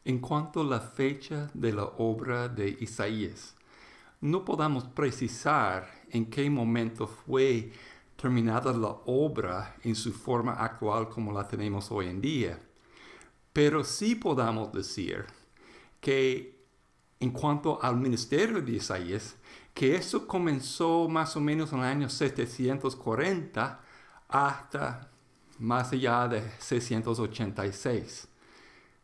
En cuanto a la fecha de la obra de Isaías, no podemos precisar en qué momento fue terminada la obra en su forma actual como la tenemos hoy en día, pero sí podemos decir que en cuanto al ministerio de Isaías, que eso comenzó más o menos en el año 740 hasta más allá de 686.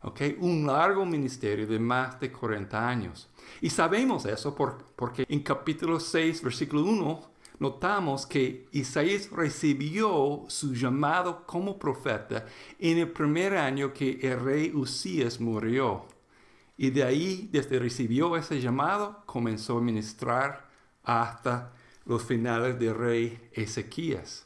¿Okay? Un largo ministerio de más de 40 años. Y sabemos eso porque en capítulo 6, versículo 1, notamos que Isaías recibió su llamado como profeta en el primer año que el rey Usías murió. Y de ahí, desde recibió ese llamado, comenzó a ministrar hasta los finales del rey Ezequías.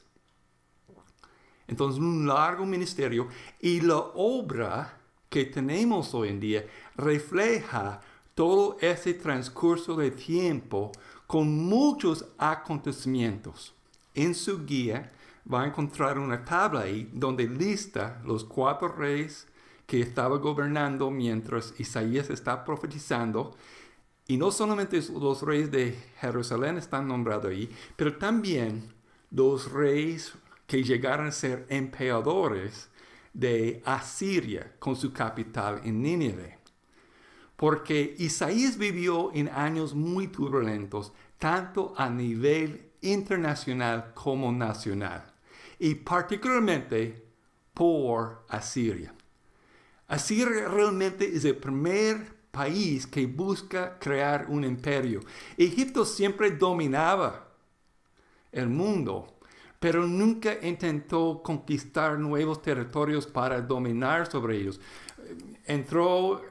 Entonces, un largo ministerio y la obra que tenemos hoy en día refleja todo ese transcurso de tiempo con muchos acontecimientos. En su guía va a encontrar una tabla ahí donde lista los 4 reyes que estaban gobernando mientras Isaías está profetizando. Y no solamente los reyes de Jerusalén están nombrados ahí, pero también los reyes que llegaron a ser emperadores de Asiria con su capital en Nínive. Porque Isaías vivió en años muy turbulentos, tanto a nivel internacional como nacional, y particularmente por Asiria. Asiria realmente es el primer país que busca crear un imperio. Egipto siempre dominaba el mundo, pero nunca intentó conquistar nuevos territorios para dominar sobre ellos. Entró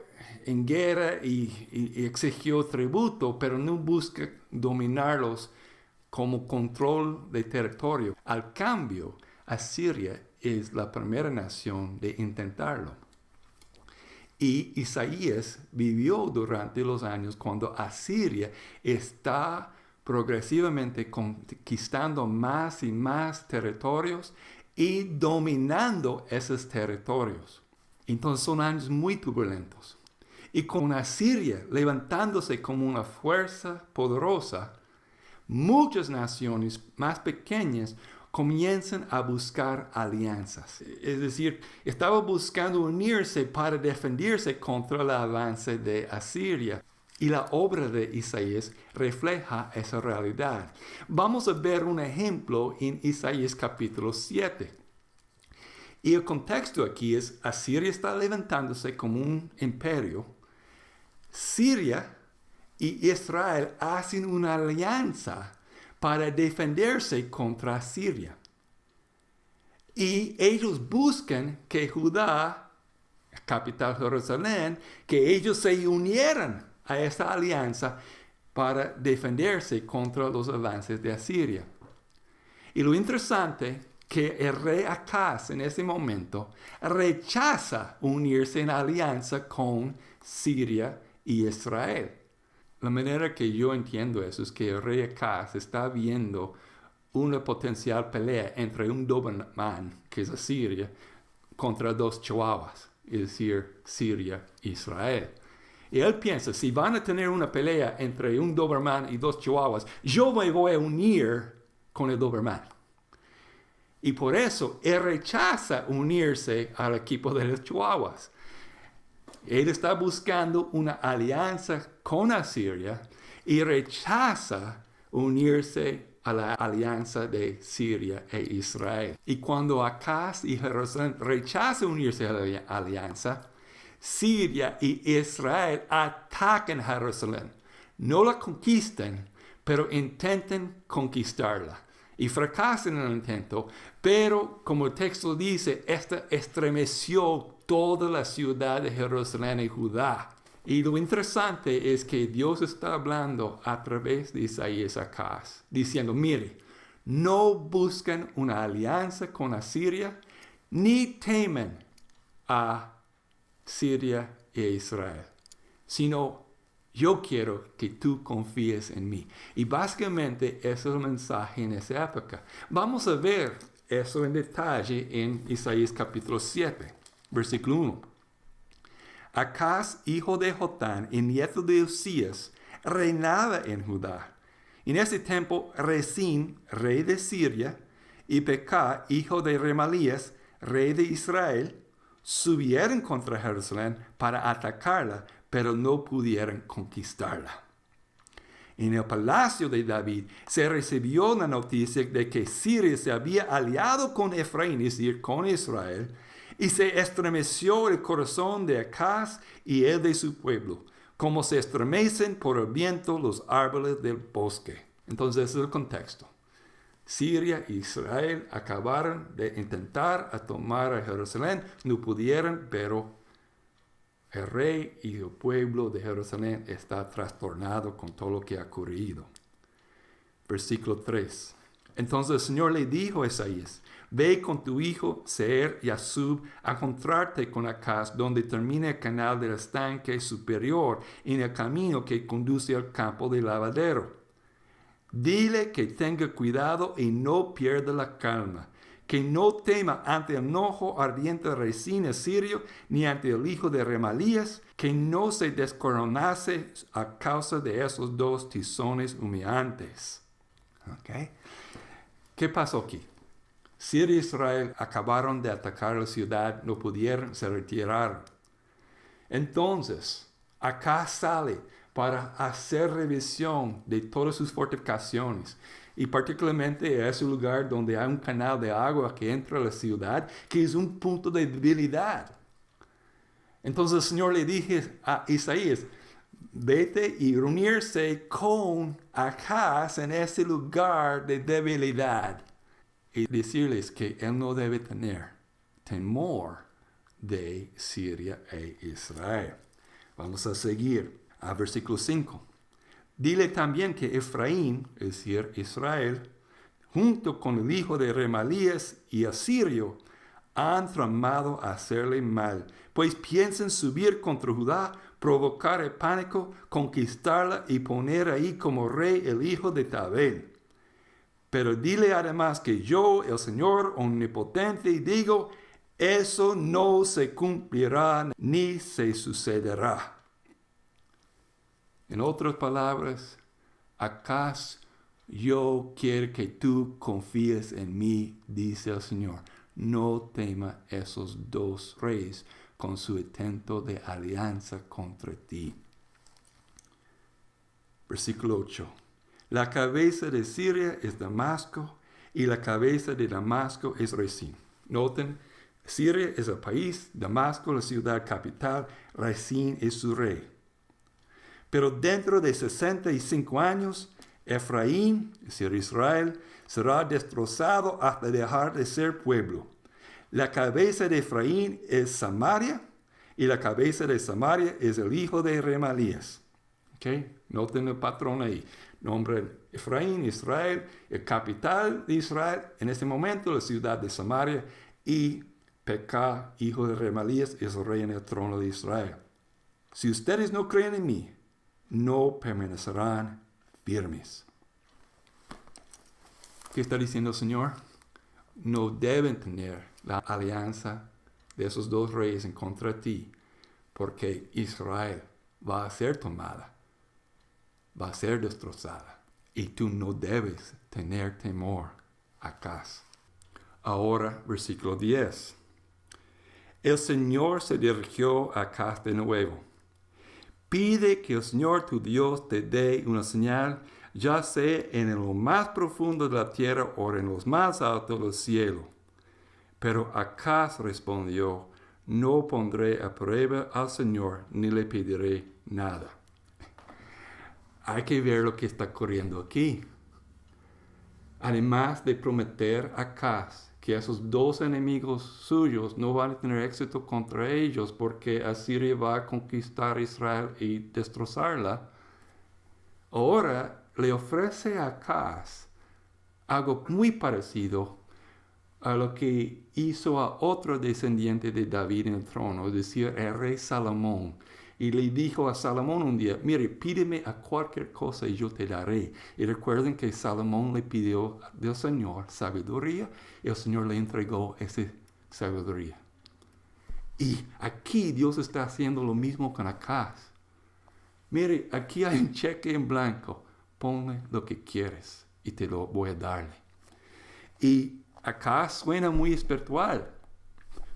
en guerra y exigió tributo, pero no busca dominarlos como control de territorio. Al cambio, Asiria es la primera nación de intentarlo. Y Isaías vivió durante los años cuando Asiria está progresivamente conquistando más y más territorios y dominando esos territorios. Entonces son años muy turbulentos. Y con Asiria levantándose como una fuerza poderosa, muchas naciones más pequeñas comienzan a buscar alianzas. Es decir, estaba buscando unirse para defenderse contra el avance de Asiria. Y la obra de Isaías refleja esa realidad. Vamos a ver un ejemplo en Isaías capítulo 7. Y el contexto aquí es, Asiria está levantándose como un imperio. Siria y Israel hacen una alianza para defenderse contra Siria. Y ellos buscan que Judá, capital Jerusalén, que ellos se unieran a esta alianza para defenderse contra los avances de Asiria. Y lo interesante que el rey Acaz en ese momento rechaza unirse en alianza con Siria y Israel. La manera que yo entiendo eso es que el rey Acaz está viendo una potencial pelea entre un Doberman, que es Asiria, contra 2 chihuahuas, es decir, Siria e Israel. Y él piensa, si van a tener una pelea entre un Doberman y 2 chihuahuas, yo me voy a unir con el Doberman. Y por eso él rechaza unirse al equipo de los chihuahuas. Él está buscando una alianza con Asiria y rechaza unirse a la alianza de Siria e Israel. Y cuando Acaz y Jerusalén rechazan unirse a la alianza, Siria y Israel atacan Jerusalén. No la conquistan, pero intentan conquistarla. Y fracasan en el intento, pero como el texto dice, esta estremeció toda la ciudad de Jerusalén y Judá. Y lo interesante es que Dios está hablando a través de Isaías a Acaz, diciendo, mire, no buscan una alianza con Asiria, ni temen a Siria e Israel, sino yo quiero que tú confíes en mí. Y básicamente ese es el mensaje en esa época. Vamos a ver eso en detalle en Isaías capítulo 7, versículo 1. Acaz, hijo de Jotán y nieto de Usías, reinaba en Judá. En ese tiempo, Rezín, rey de Siria, y Pekah, hijo de Remalías, rey de Israel, subieron contra Jerusalén para atacarla, pero no pudieron conquistarla. En el palacio de David se recibió la noticia de que Siria se había aliado con Efraín, es decir, con Israel, y se estremeció el corazón de Acaz y el de su pueblo, como se estremecen por el viento los árboles del bosque. Entonces, ese es el contexto. Siria e Israel acabaron de intentar tomar a Jerusalén, no pudieron, pero el rey y el pueblo de Jerusalén está trastornado con todo lo que ha ocurrido. Versículo 3. Entonces el Señor le dijo a Isaías, ve con tu hijo Seir Yasub a encontrarte con Acaz, donde termina el canal del estanque superior en el camino que conduce al campo del lavadero. Dile que tenga cuidado y no pierda la calma, que no tema ante el enojo ardiente de Rezín asirio, ni ante el hijo de Remalías, que no se descoronase a causa de esos dos tizones humeantes. ¿Okay? ¿Qué pasó aquí? Siria e Israel acabaron de atacar la ciudad, no pudieron, se retiraron. Entonces, acá sale para hacer revisión de todas sus fortificaciones. Y particularmente es el lugar donde hay un canal de agua que entra a la ciudad, que es un punto de debilidad. Entonces el Señor le dije a Isaías, vete y reunirse con Acaz en ese lugar de debilidad. Y decirles que él no debe tener temor de Siria e Israel. Vamos a seguir a versículo 5. Dile también que Efraín, es decir, Israel, junto con el hijo de Remalías y Asirio, han tramado hacerle mal, pues piensan subir contra Judá, provocar el pánico, conquistarla y poner ahí como rey el hijo de Tabel. Pero dile además que yo, el Señor omnipotente, digo, eso no se cumplirá ni se sucederá. En otras palabras, ¿acaso yo quiero que tú confíes en mí? Dice el Señor. No tema esos dos reyes con su intento de alianza contra ti. Versículo 8. La cabeza de Siria es Damasco y la cabeza de Damasco es Rezín. Noten, Siria es el país, Damasco la ciudad capital, Rezín es su rey. Pero dentro de 65 años, Efraín, es decir, Israel, será destrozado hasta dejar de ser pueblo. La cabeza de Efraín es Samaria, y la cabeza de Samaria es el hijo de Remalías. ¿Okay? Noten el patrón ahí. Nombre Efraín, Israel, el capital de Israel, en este momento la ciudad de Samaria, y Pekah, hijo de Remalías, es el rey en el trono de Israel. Si ustedes no creen en mí, no permanecerán firmes. ¿Qué está diciendo el Señor? No deben tener la alianza de esos dos reyes en contra de ti, porque Israel va a ser tomada, va a ser destrozada, y tú no debes tener temor. Acaz. Ahora, versículo 10. El Señor se dirigió a Acaz de nuevo. Pide que el Señor tu Dios te dé una señal, ya sea en lo más profundo de la tierra o en los más altos del cielo. Pero Acaz respondió, no pondré a prueba al Señor ni le pediré nada. Hay que ver lo que está ocurriendo aquí. Además de prometer a Acaz que esos dos enemigos suyos no van a tener éxito contra ellos porque Asiria va a conquistar Israel y destrozarla, ahora le ofrece a Acaz algo muy parecido a lo que hizo a otro descendiente de David en el trono, es decir, el rey Salomón. Y le dijo a Salomón un día, mire, pídeme a cualquier cosa y yo te daré. Y recuerden que Salomón le pidió del Señor sabiduría y el Señor le entregó esa sabiduría. Y aquí Dios está haciendo lo mismo con Acaz. Mire, aquí hay un cheque en blanco. Ponle lo que quieres y te lo voy a darle. Y acá suena muy espiritual.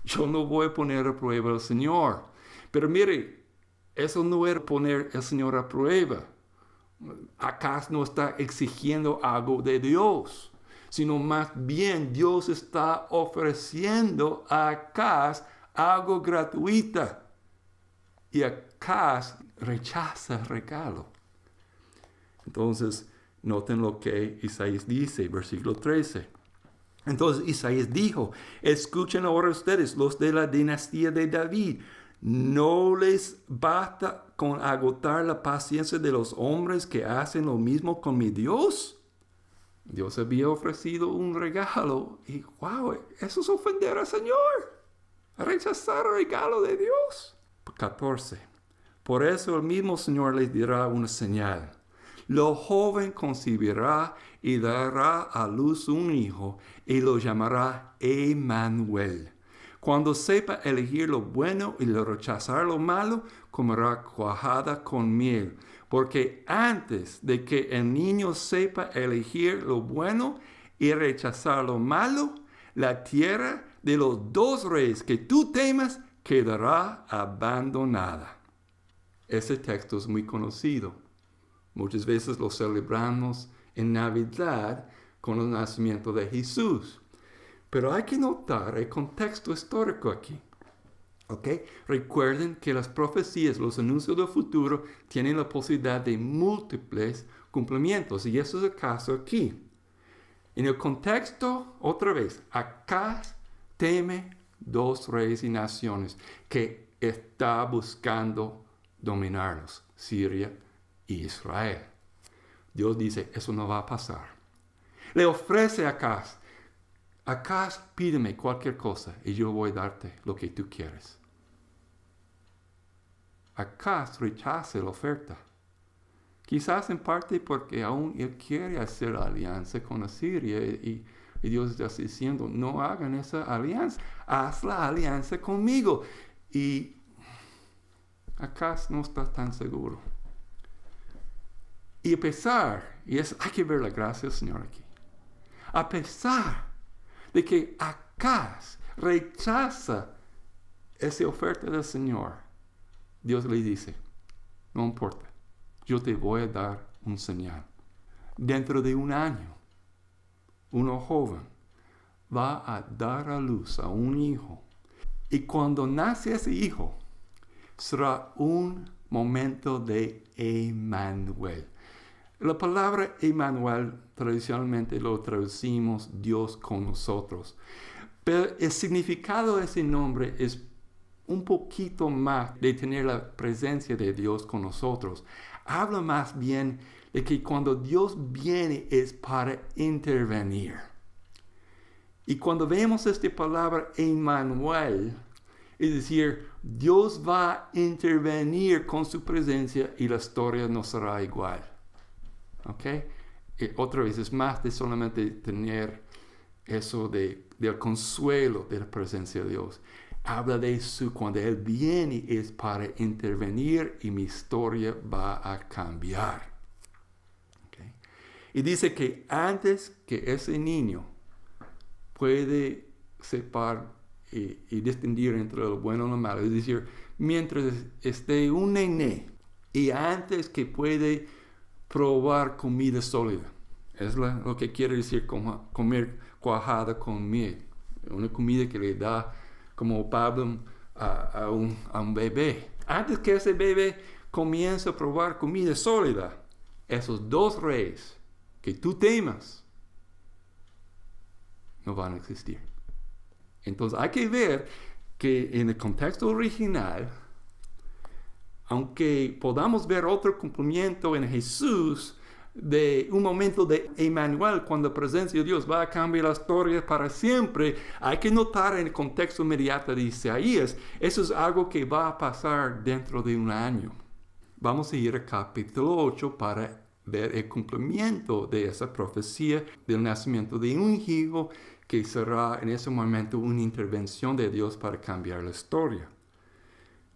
Yo no voy a poner a prueba al Señor. Pero mire, eso no era poner al Señor a prueba. Acá no está exigiendo algo de Dios, sino más bien Dios está ofreciendo a Acaz algo gratuito. Y Acaz rechaza el regalo. Entonces, noten lo que Isaías dice, versículo 13. Entonces Isaías dijo, escuchen ahora ustedes, los de la dinastía de David. ¿No les basta con agotar la paciencia de los hombres que hacen lo mismo con mi Dios? Dios había ofrecido un regalo y wow, eso es ofender al Señor. Rechazar el regalo de Dios. 14. Por eso el mismo Señor les dirá una señal. Lo joven concebirá y dará a luz un hijo y lo llamará Emmanuel. Cuando sepa elegir lo bueno y rechazar lo malo, comerá cuajada con miel. Porque antes de que el niño sepa elegir lo bueno y rechazar lo malo, la tierra de los dos reyes que tú temas quedará abandonada. Ese texto es muy conocido. Muchas veces lo celebramos en Navidad con el nacimiento de Jesús. Pero hay que notar el contexto histórico aquí. ¿Ok? Recuerden que las profecías, los anuncios del futuro, tienen la posibilidad de múltiples cumplimientos. Y eso es el caso aquí. En el contexto, otra vez, Acaz teme dos reyes y naciones que está buscando dominarlos, Siria y Israel. Dios dice, eso no va a pasar. Le ofrece a Acaz, Acaz, pídeme cualquier cosa y yo voy a darte lo que tú quieres. Acaz rechaza la oferta. Quizás en parte porque aún él quiere hacer alianza con Asiria y Dios está diciendo, no hagan esa alianza, haz la alianza conmigo. Y Acaz no está tan seguro. Y a pesar, hay que ver la gracia del Señor aquí, a pesar de que Acaz rechaza esa oferta del Señor, Dios le dice, no importa, yo te voy a dar un señal. Dentro de un año, uno joven va a dar a luz a un hijo. Y cuando nace ese hijo, será un momento de Emmanuel. La palabra Emmanuel tradicionalmente lo traducimos Dios con nosotros. Pero el significado de ese nombre es un poquito más de tener la presencia de Dios con nosotros. Habla más bien de que cuando Dios viene es para intervenir. Y cuando vemos esta palabra Emmanuel, es decir, Dios va a intervenir con su presencia y la historia no será igual. ¿Ok? Otra vez, es más de solamente tener eso del consuelo de la presencia de Dios. Habla de eso, cuando Él viene es para intervenir y mi historia va a cambiar. ¿Okay? Y dice que antes que ese niño puede separar y distinguir entre lo bueno y lo malo, es decir, mientras esté un nené y antes que puede probar comida sólida, es lo que quiere decir comer cuajada con miel, una comida que le da como Pablo a un bebé. Antes que ese bebé comience a probar comida sólida, esos dos reyes que tú temas no van a existir. Entonces hay que ver que en el contexto original, aunque podamos ver otro cumplimiento en Jesús, de un momento de Emmanuel, cuando la presencia de Dios va a cambiar la historia para siempre, hay que notar en el contexto inmediato de Isaías, eso es algo que va a pasar dentro de un año. Vamos a ir al capítulo 8 para ver el cumplimiento de esa profecía del nacimiento de un hijo que será en ese momento una intervención de Dios para cambiar la historia.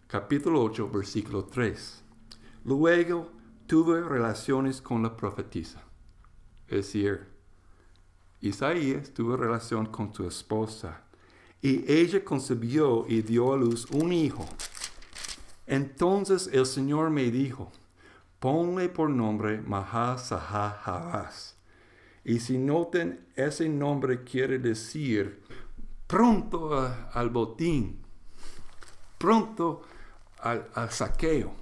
Capítulo 8, versículo 3. Luego tuve relaciones con la profetisa. Es decir, Isaías tuvo relación con su esposa. Y ella concibió y dio a luz un hijo. Entonces el Señor me dijo, ponle por nombre Mahal-Sahal-Habaz. Y si noten, ese nombre quiere decir pronto al botín, pronto al saqueo.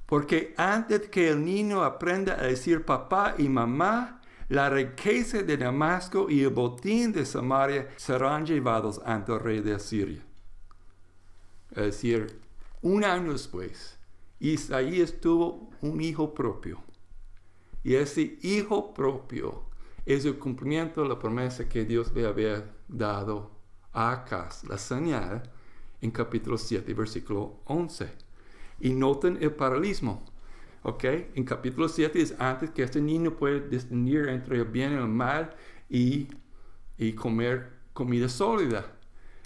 Porque antes que el niño aprenda a decir papá y mamá, la riqueza de Damasco y el botín de Samaria serán llevados ante el rey de Asiria. Es decir, un año después, Isaías tuvo un hijo propio. Y ese hijo propio es el cumplimiento de la promesa que Dios le había dado a Acaz, la señal, en capítulo 7, versículo 11. Y noten el paralelismo. ¿Ok? En capítulo 7 es antes que este niño pueda distinguir entre el bien y el mal y comer comida sólida.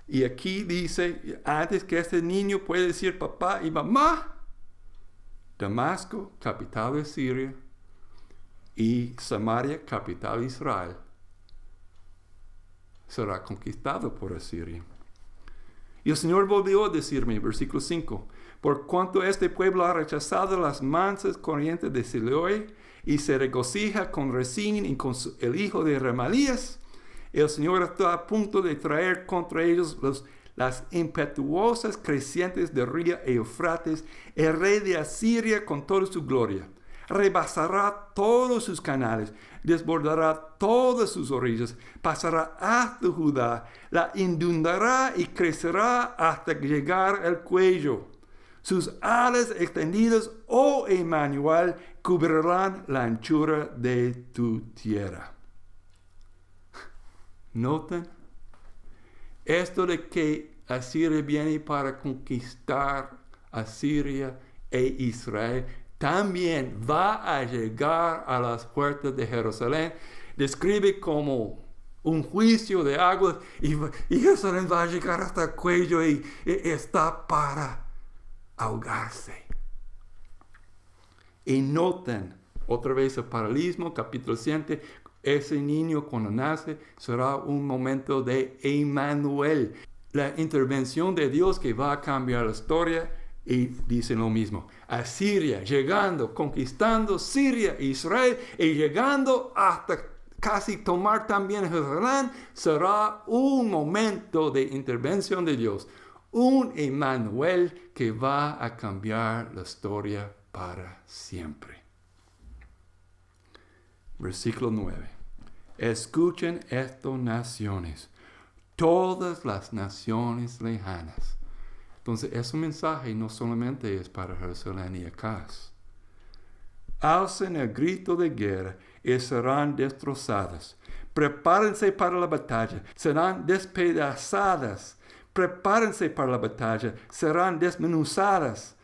Y aquí dice, antes que este niño pueda decir papá y mamá, Damasco, capital de Siria, y Samaria, capital de Israel, será conquistado por Asiria. Y el Señor volvió a decirme, versículo 5, por cuanto este pueblo ha rechazado las mansas corrientes de Siloé y se regocija con Rezín y con el hijo de Remalías, el Señor está a punto de traer contra ellos las impetuosas crecientes del río Eufrates, el rey de Asiria con toda su gloria. Rebasará todos sus canales, desbordará todas sus orillas, pasará hasta Judá, la inundará y crecerá hasta llegar al cuello. Sus alas extendidas, oh Emmanuel, cubrirán la anchura de tu tierra. ¿Notan? Esto de que Asiria viene para conquistar Asiria e Israel, también va a llegar a las puertas de Jerusalén. Describe como un juicio de aguas y Jerusalén va a llegar hasta el cuello y está para ahogarse. Y noten otra vez el paralelismo, capítulo 7, ese niño cuando nace será un momento de Emmanuel, la intervención de Dios que va a cambiar la historia. Y dice lo mismo, Asiria llegando, conquistando Siria e Israel y llegando hasta casi tomar también Jerusalén, será un momento de intervención de Dios, un Emmanuel que va a cambiar la historia para siempre. Versículo 9. Escuchen esto, naciones, todas las naciones lejanas. Entonces, ese mensaje no solamente es para Jerusalén y Acaz. Alcen el grito de guerra y serán destrozadas. Prepárense para la batalla, serán despedazadas. Prepárense para la batalla, serán desmenuzadas.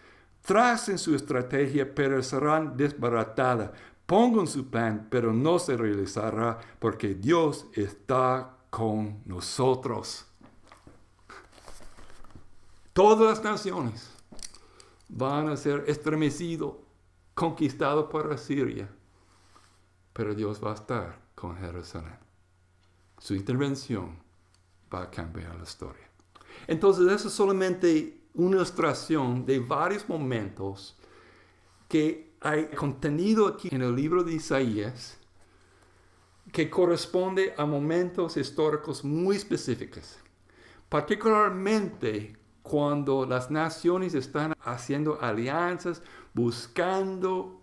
Tracen su estrategia, pero serán desbaratadas. Pongan su plan, pero no se realizará, porque Dios está con nosotros. Todas las naciones van a ser estremecidos, conquistados por Asiria, pero Dios va a estar con Jerusalén. Su intervención va a cambiar la historia. Entonces, eso es solamente una ilustración de varios momentos que hay contenido aquí en el libro de Isaías que corresponde a momentos históricos muy específicos. Particularmente cuando las naciones están haciendo alianzas, buscando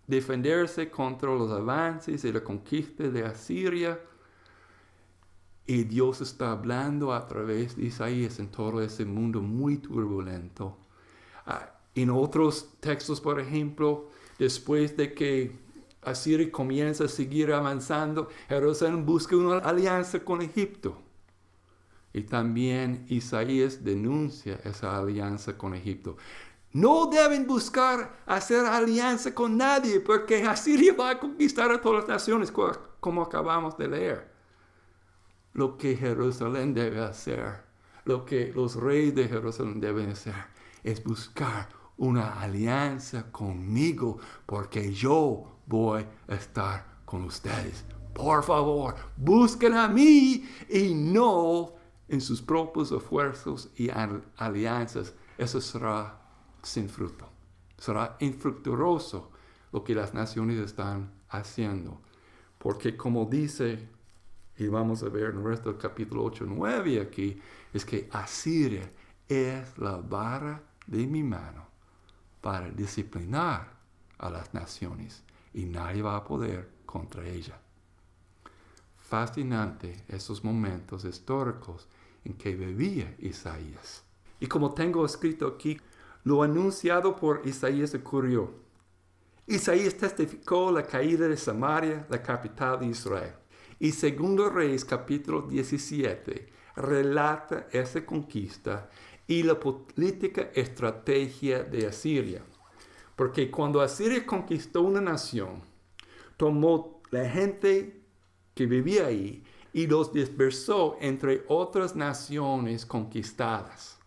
defenderse contra los avances y la conquista de Asiria. Y Dios está hablando a través de Isaías en todo ese mundo muy turbulento. En otros textos, por ejemplo, después de que Asiria comienza a seguir avanzando, Jerusalén busca una alianza con Egipto. Y también Isaías denuncia esa alianza con Egipto. No deben buscar hacer alianza con nadie, porque Asiria va a conquistar a todas las naciones, como acabamos de leer. lo que Jerusalén debe hacer, lo que los reyes de Jerusalén deben hacer, es buscar una alianza conmigo, porque yo voy a estar con ustedes. Por favor, busquen a mí y no en sus propios esfuerzos y alianzas. Eso será sin fruto. Será infructuoso lo que las naciones están haciendo. Porque como dice, y vamos a ver en el resto del capítulo 8 y 9 aquí, es que Asiria es la vara de mi mano para disciplinar a las naciones y nadie va a poder contra ella. Fascinante esos momentos históricos en que vivía Isaías. Y como tengo escrito aquí, lo anunciado por Isaías ocurrió. Isaías testificó la caída de Samaria, la capital de Israel. Y Segundo Reyes capítulo 17 relata esa conquista y la política estrategia de Asiria. Porque cuando Asiria conquistó una nación, tomó la gente que vivía ahí y los dispersó entre otras naciones conquistadas.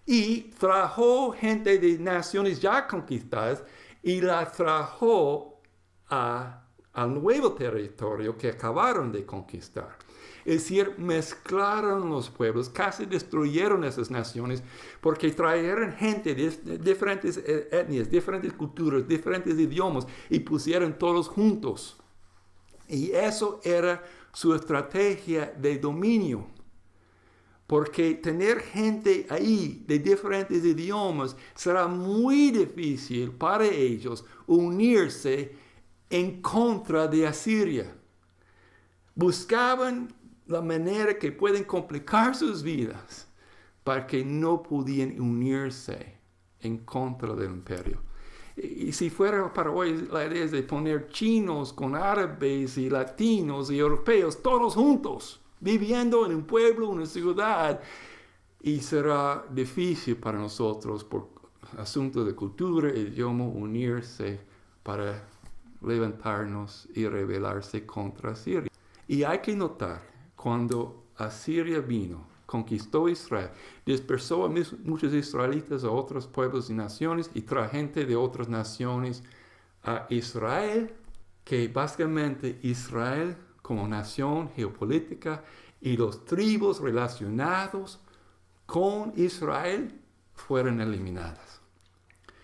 Y trajo gente de naciones ya conquistadas y la trajo al nuevo territorio que acabaron de conquistar. Es decir, mezclaron los pueblos, casi destruyeron esas naciones porque trajeron gente de diferentes etnias, diferentes culturas, diferentes idiomas y pusieron todos juntos. Y eso era su estrategia de dominio. Porque tener gente ahí de diferentes idiomas será muy difícil para ellos unirse en contra de Asiria. Buscaban la manera que pueden complicar sus vidas para que no pudieran unirse en contra del imperio. Y si fuera para hoy, la idea es de poner chinos con árabes y latinos y europeos todos juntos, viviendo en un pueblo, una ciudad, y será difícil para nosotros por asuntos de cultura, idioma, unirse para levantarnos y rebelarse contra Asiria. Y hay que notar, cuando Asiria vino, conquistó Israel, dispersó a muchos israelitas a otros pueblos y naciones y trajo gente de otras naciones a Israel, que básicamente Israel como nación geopolítica y los tribus relacionados con Israel fueron eliminadas.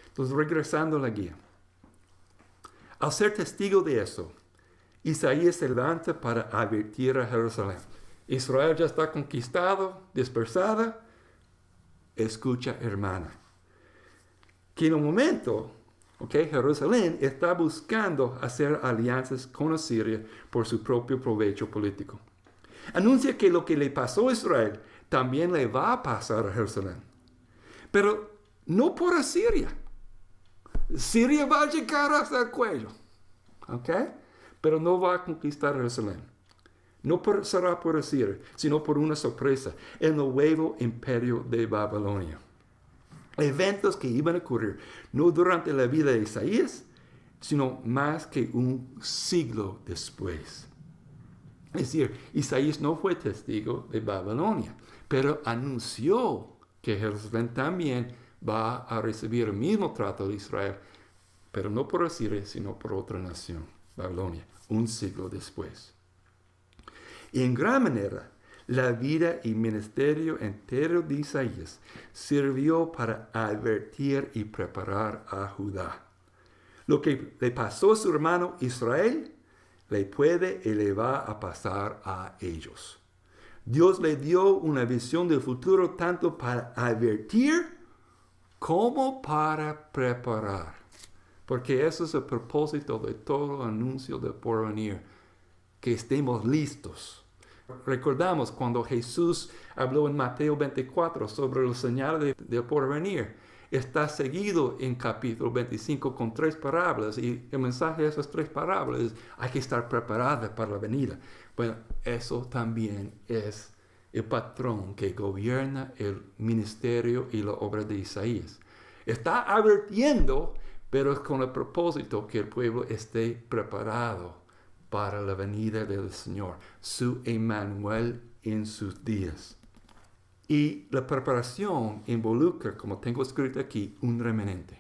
Entonces, regresando a la guía. Al ser testigo de eso, Isaías se levanta para advertir a Jerusalén. Israel ya está conquistado, dispersada. Escucha, hermana, que en un momento, Jerusalén está buscando hacer alianzas con Asiria por su propio provecho político. Anuncia que lo que le pasó a Israel también le va a pasar a Jerusalén. Pero no por Asiria. Siria va a llegar hasta el cuello. Pero no va a conquistar Jerusalén. No será por Asiria, sino por una sorpresa, el nuevo imperio de Babilonia. Eventos que iban a ocurrir no durante la vida de Isaías, sino más que un siglo después. Es decir, Isaías no fue testigo de Babilonia, pero anunció que Jerusalén también va a recibir el mismo trato de Israel, pero no por Asiria, sino por otra nación, Babilonia, un siglo después. Y en gran manera, la vida y ministerio entero de Isaías sirvió para advertir y preparar a Judá. Lo que le pasó a su hermano Israel, le puede y le va a pasar a ellos. Dios le dio una visión del futuro tanto para advertir como para preparar. Porque eso es el propósito de todo anuncio del porvenir, que estemos listos. Recordamos cuando Jesús habló en Mateo 24 sobre los señales del porvenir. Está seguido en capítulo 25 con 3 parábolas y el mensaje de esas 3 parábolas es: hay que estar preparada para la venida. Bueno, eso también es el patrón que gobierna el ministerio y la obra de Isaías. Está advirtiendo, pero con el propósito que el pueblo esté preparado para la venida del Señor, su Emmanuel en sus días. Y la preparación involucra, como tengo escrito aquí, un remanente.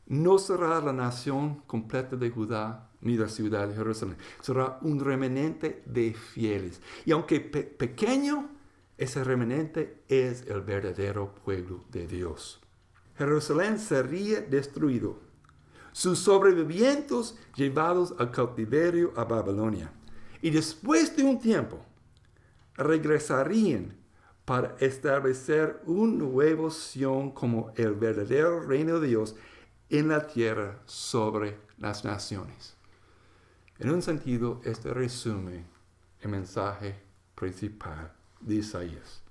No será la nación completa de Judá ni la ciudad de Jerusalén. Será un remanente de fieles. Y aunque pequeño, ese remanente es el verdadero pueblo de Dios. Jerusalén sería destruido, sus sobrevivientes llevados al cautiverio a Babilonia. Y después de un tiempo, regresarían para establecer un nuevo Sión como el verdadero reino de Dios en la tierra sobre las naciones. En un sentido, este resume el mensaje principal de Isaías.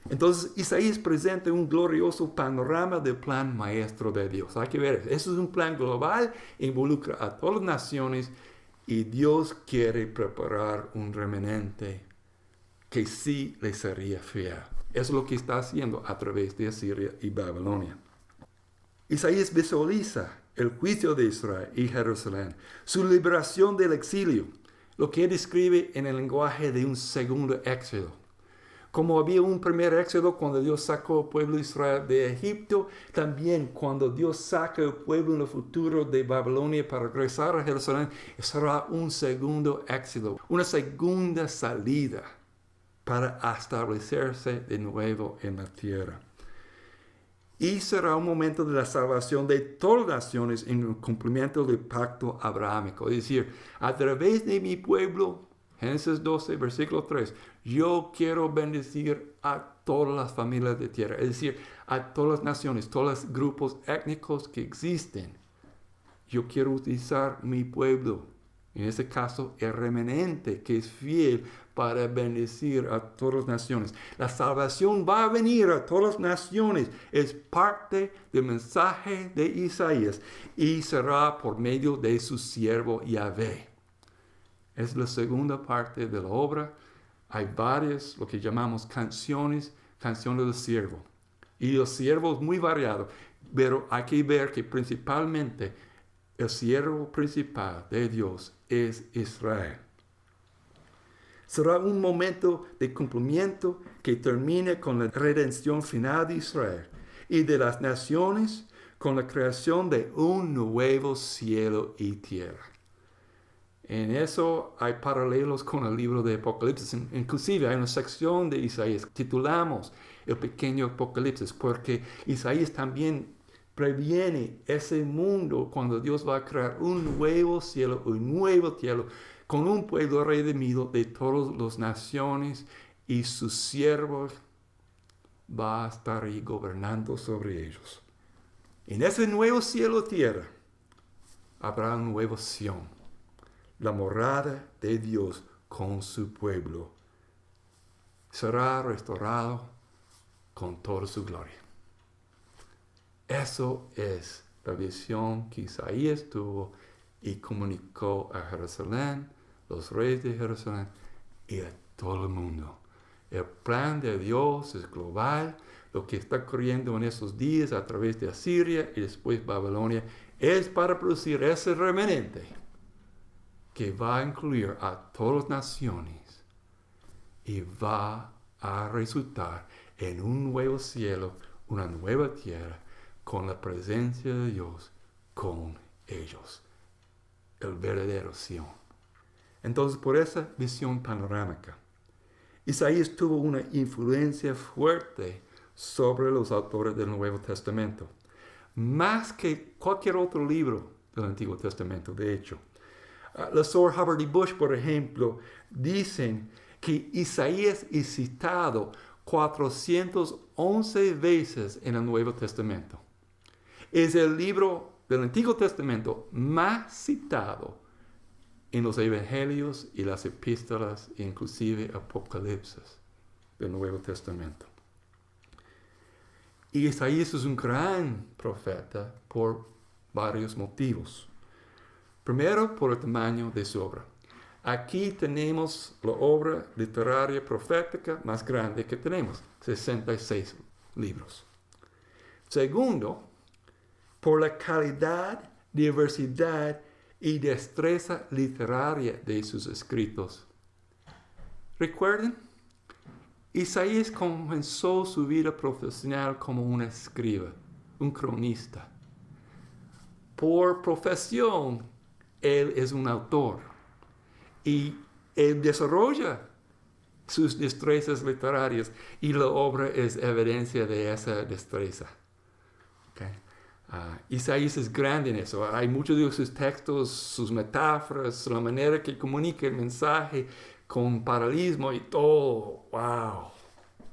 Entonces, Isaías presenta un glorioso panorama del plan maestro de Dios. Hay que ver, eso es un plan global, involucra a todas las naciones y Dios quiere preparar un remanente que sí le sería fiel. Eso es lo que está haciendo a través de Asiria y Babilonia. Isaías visualiza el juicio de Israel y Jerusalén, su liberación del exilio, lo que él describe en el lenguaje de un segundo éxodo. Como había un primer éxodo cuando Dios sacó al pueblo de Israel de Egipto, también cuando Dios saca al pueblo en el futuro de Babilonia para regresar a Jerusalén, será un segundo éxodo, una segunda salida para establecerse de nuevo en la tierra. Y será un momento de la salvación de todas las naciones en el cumplimiento del pacto abrahámico. Es decir, a través de mi pueblo, Génesis 12, versículo 3, yo quiero bendecir a todas las familias de tierra. Es decir, a todas las naciones, todos los grupos étnicos que existen. Yo quiero utilizar mi pueblo, en este caso el remanente que es fiel para bendecir a todas las naciones. La salvación va a venir a todas las naciones. Es parte del mensaje de Isaías y será por medio de su siervo Yahvé. Es la segunda parte de la obra. Hay varias, lo que llamamos canciones del siervo. Y el siervo es muy variado, pero hay que ver que principalmente el siervo principal de Dios es Israel. Será un momento de cumplimiento que termine con la redención final de Israel y de las naciones con la creación de un nuevo cielo y tierra. En eso hay paralelos con el libro de Apocalipsis. Inclusive hay una sección de Isaías que titulamos el pequeño Apocalipsis, porque Isaías también previene ese mundo cuando Dios va a crear un nuevo cielo, un nuevo cielo, con un pueblo redimido de todas las naciones y su siervo va a estar ahí gobernando sobre ellos. En ese nuevo cielo y tierra habrá un nuevo Sión, la morada de Dios con su pueblo. Será restaurado con toda su gloria. Eso es la visión que Isaías tuvo y comunicó a Jerusalén, los reyes de Jerusalén y a todo el mundo. El plan de Dios es global. Lo que está ocurriendo en esos días a través de Asiria y después Babilonia es para producir ese remanente que va a incluir a todas las naciones y va a resultar en un nuevo cielo, una nueva tierra, con la presencia de Dios con ellos. El verdadero Sión. Entonces, por esa visión panorámica, Isaías tuvo una influencia fuerte sobre los autores del Nuevo Testamento, más que cualquier otro libro del Antiguo Testamento, de hecho. Los Sr. Hubbard y Bush, por ejemplo, dicen que Isaías es citado 411 veces en el Nuevo Testamento. Es el libro del Antiguo Testamento más citado en los Evangelios y las epístolas, inclusive Apocalipsis del Nuevo Testamento. Y Isaías es un gran profeta por varios motivos. Primero, por el tamaño de su obra. Aquí tenemos la obra literaria profética más grande que tenemos, 66 libros. Segundo, por la calidad, diversidad y destreza literaria de sus escritos. Recuerden, Isaías comenzó su vida profesional como un escriba, un cronista. Por profesión, él es un autor y él desarrolla sus destrezas literarias y la obra es evidencia de esa destreza. Okay. Isaías es grande en eso. Hay muchos de sus textos, sus metáforas, la manera que comunica el mensaje con paralelismo y todo. ¡Wow!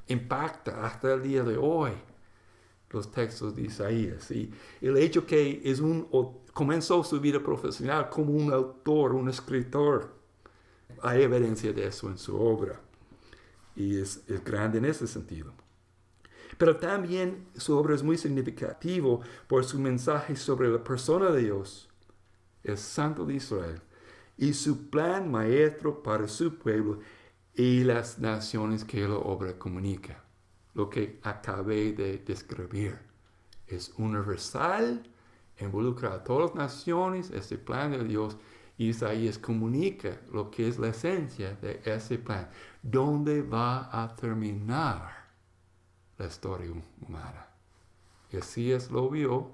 Impacta hasta el día de hoy los textos de Isaías. Y el hecho que comenzó su vida profesional como un autor, un escritor, hay evidencia de eso en su obra. Y es grande en ese sentido. Pero también su obra es muy significativa por su mensaje sobre la persona de Dios, el Santo de Israel, y su plan maestro para su pueblo y las naciones que la obra comunica. Lo que acabé de describir es universal, involucra a todas las naciones, ese plan de Dios. Isaías comunica lo que es la esencia de ese plan, dónde va a terminar la historia humana. Y así lo vio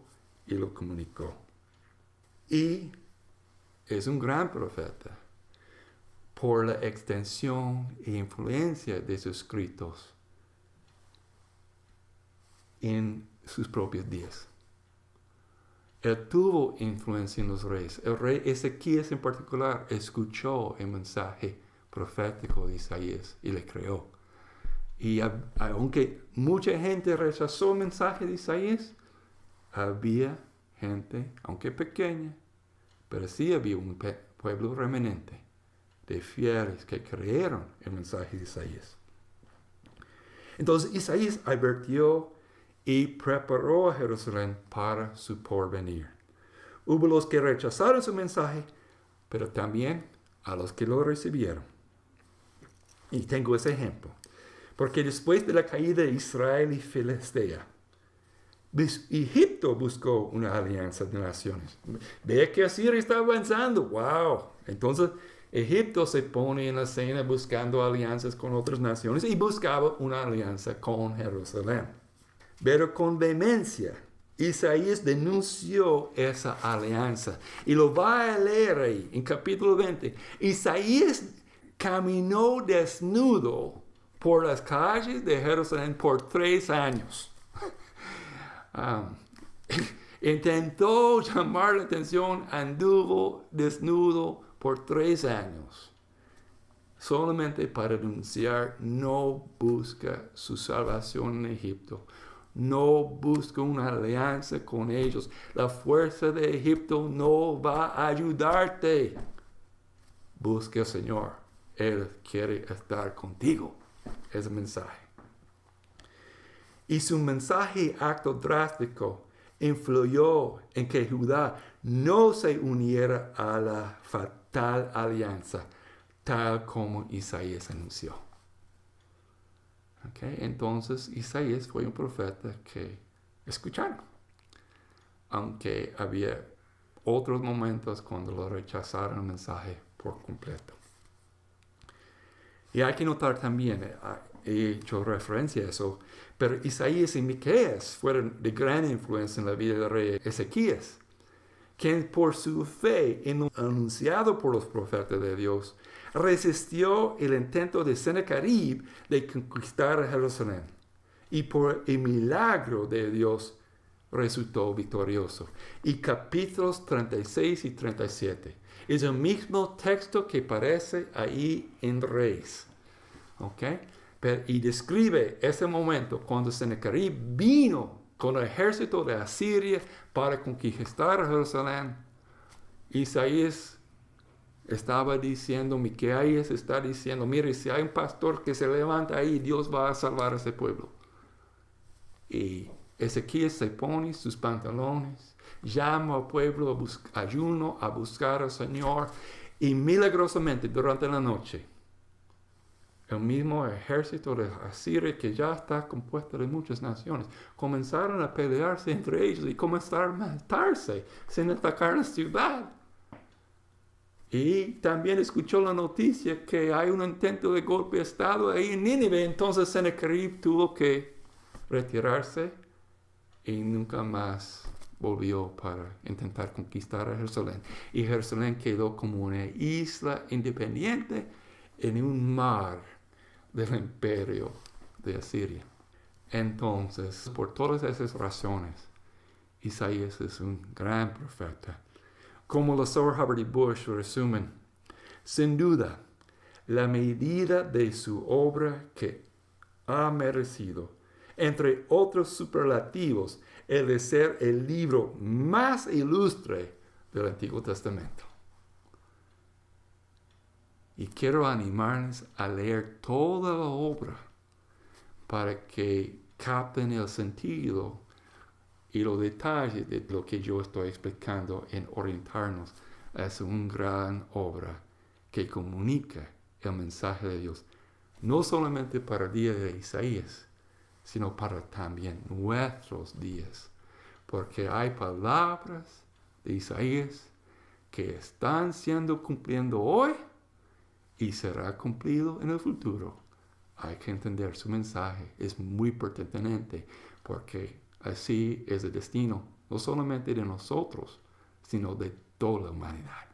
y lo comunicó. Y es un gran profeta por la extensión e influencia de sus escritos en sus propios días. Él tuvo influencia en los reyes. El rey Ezequías en particular escuchó el mensaje profético de Isaías y le creó. Y aunque mucha gente rechazó el mensaje de Isaías, había gente, aunque pequeña, pero sí había un pueblo remanente de fieles que creyeron el mensaje de Isaías. Entonces Isaías advirtió y preparó a Jerusalén para su porvenir. Hubo los que rechazaron su mensaje, pero también a los que lo recibieron. Y tengo ese ejemplo. Porque después de la caída de Israel y Filistea, Egipto buscó una alianza de naciones. Ve que Asiria está avanzando. ¡Wow! Entonces Egipto se pone en la escena buscando alianzas con otras naciones y buscaba una alianza con Jerusalén. Pero con vehemencia, Isaías denunció esa alianza. Y lo va a leer ahí, en capítulo 20. Isaías caminó desnudo por las calles de Jerusalén por 3 años. Intentó llamar la atención, anduvo desnudo por 3 años. Solamente para denunciar, no busca su salvación en Egipto. No busca una alianza con ellos. La fuerza de Egipto no va a ayudarte. Busca al Señor. Él quiere estar contigo. Es el mensaje. Y su mensaje acto drástico influyó en que Judá no se uniera a la fatal alianza, tal como Isaías anunció. Okay, entonces Isaías fue un profeta que escucharon, aunque había otros momentos cuando lo rechazaron el mensaje por completo. Y hay que notar también, he hecho referencia a eso, pero Isaías y Miqueas fueron de gran influencia en la vida del rey Ezequías, quien por su fe anunciado por los profetas de Dios, resistió el intento de Sennacherib de conquistar a Jerusalén. Y por el milagro de Dios resultó victorioso. Y capítulos 36 y 37. Es el mismo texto que aparece ahí en Reyes. ¿Ok? Y describe ese momento cuando Sennacherib vino con el ejército de Asiria para conquistar a Jerusalén. Isaías estaba diciendo, Miqueas está diciendo, mire, si hay un pastor que se levanta ahí, Dios va a salvar a ese pueblo. Y Ezequías se pone sus pantalones, llama al pueblo ayuno a buscar al Señor, y milagrosamente durante la noche, el mismo ejército de Asiria, que ya está compuesto de muchas naciones, comenzaron a pelearse entre ellos y comenzaron a matarse sin atacar la ciudad. Y también escuchó la noticia que hay un intento de golpe de Estado ahí en Nínive. Entonces Sennacherib tuvo que retirarse y nunca más volvió para intentar conquistar a Jerusalén. Y Jerusalén quedó como una isla independiente en un mar del imperio de Asiria. Entonces, por todas esas razones, Isaías es un gran profeta. Como los Sir Hubbard y Bush resumen, sin duda, la medida de su obra que ha merecido, entre otros superlativos, el de ser el libro más ilustre del Antiguo Testamento. Y quiero animarles a leer toda la obra para que capten el sentido y los detalles de lo que yo estoy explicando en orientarnos hacia una gran obra que comunica el mensaje de Dios, no solamente para el día de Isaías, sino para también nuestros días, porque hay palabras de Isaías que están siendo cumpliendo hoy y será cumplido en el futuro. Hay que entender su mensaje, es muy pertinente, porque así es el destino, no solamente de nosotros, sino de toda la humanidad.